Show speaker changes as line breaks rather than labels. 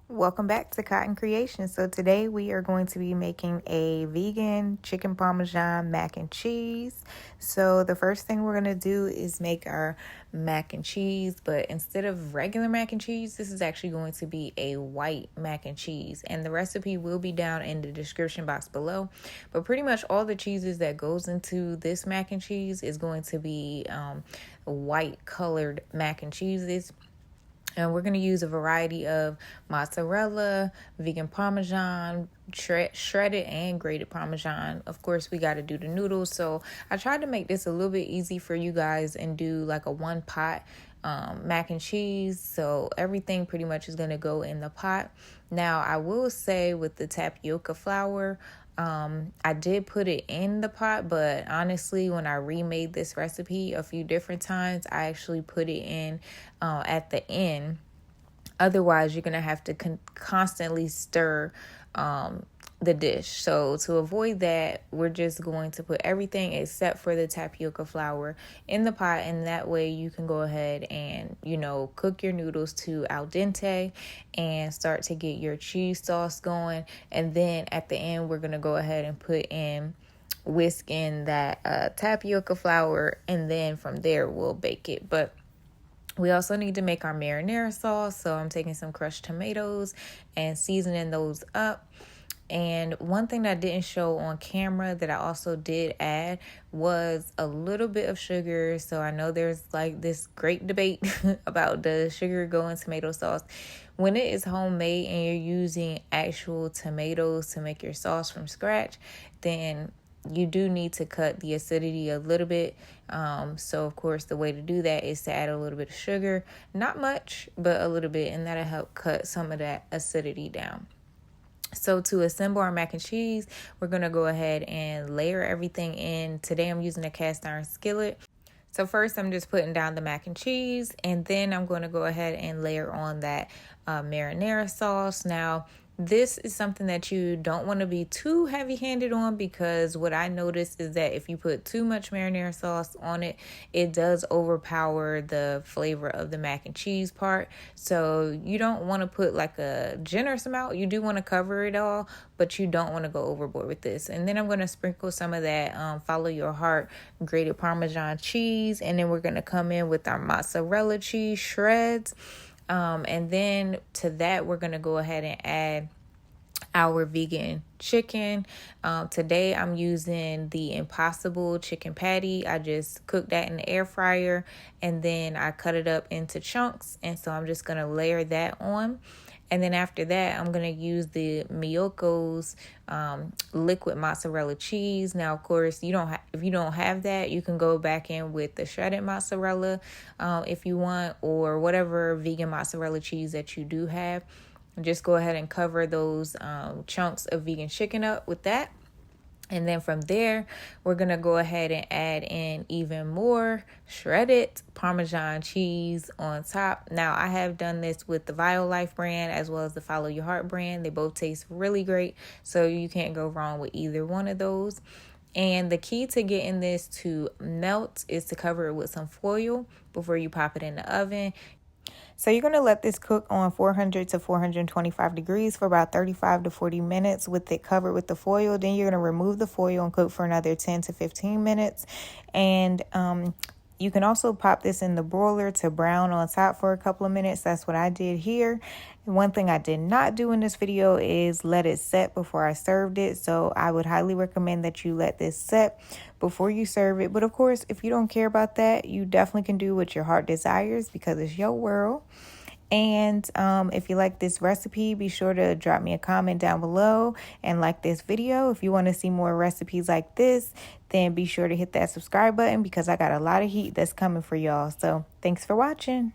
Welcome back to Cotton Creation. So today we are going to be making a vegan chicken parmesan mac and cheese. So the first thing we're going to do is make our mac and cheese, but instead of regular mac and cheese, this is actually going to be a white mac and cheese. And the recipe will be down in the description box below. But pretty much all the cheeses that goes into this mac and cheese is going to be white colored mac and cheeses. And we're going to use a variety of mozzarella, vegan Parmesan, shredded and grated Parmesan. Of course, we got to do the noodles. So I tried to make this a little bit easy for you guys and do like a one pot mac and cheese. So everything pretty much is going to go in the pot. Now, I will say with the tapioca flour, I did put it in the pot, but honestly, when I remade this recipe a few different times, I actually put it in at the end. Otherwise, you're going to have to constantly stir the dish. So to avoid that, we're just going to put everything except for the tapioca flour in the pot, and that way you can go ahead and, cook your noodles to al dente and start to get your cheese sauce going. And then at the end, we're going to go ahead and whisk in that tapioca flour, and then from there we'll bake it. But we also need to make our marinara sauce. So I'm taking some crushed tomatoes and seasoning those up. And one thing that didn't show on camera that I also did add was a little bit of sugar. So I know there's like this great debate about does sugar go in tomato sauce. When it is homemade and you're using actual tomatoes to make your sauce from scratch, then you do need to cut the acidity a little bit. So of course the way to do that is to add a little bit of sugar, not much, but a little bit, and that'll help cut some of that acidity down. So to assemble our mac and cheese, we're going to go ahead and layer everything in. Today I'm using a cast iron skillet. So first I'm just putting down the mac and cheese, and then I'm going to go ahead and layer on that marinara sauce. Now, this is something that you don't want to be too heavy-handed on, because what I noticed is that if you put too much marinara sauce on it, it does overpower the flavor of the mac and cheese part. So you don't want to put like a generous amount. You do want to cover it all, but you don't want to go overboard with this. And then I'm going to sprinkle some of that follow your heart grated Parmesan cheese, and then we're going to come in with our mozzarella cheese shreds. And then to that, we're going to go ahead and add our vegan chicken. Today I'm using the Impossible chicken patty. I just cooked that in the air fryer, and then I cut it up into chunks. And so I'm just going to layer that on. And then after that, I'm going to use the Miyoko's liquid mozzarella cheese. Now, of course, if you don't have that, you can go back in with the shredded mozzarella if you want, or whatever vegan mozzarella cheese that you do have. Just go ahead and cover those chunks of vegan chicken up with that. And then from there, we're going to go ahead and add in even more shredded Parmesan cheese on top. Now, I have done this with the Violife brand as well as the Follow Your Heart brand. They both taste really great, so you can't go wrong with either one of those. And the key to getting this to melt is to cover it with some foil before you pop it in the oven. So you're going to let this cook on 400 to 425 degrees for about 35 to 40 minutes with it covered with the foil. Then you're going to remove the foil and cook for another 10 to 15 minutes. And you can also pop this in the broiler to brown on top for a couple of minutes. That's what I did here. One thing I did not do in this video is let it set before I served it. So I would highly recommend that you let this set before you serve it. But of course, if you don't care about that, you definitely can do what your heart desires, because it's your world. And if you like this recipe, be sure to drop me a comment down below and like this video. If you want to see more recipes like this, then be sure to hit that subscribe button, because I got a lot of heat that's coming for y'all. So thanks for watching.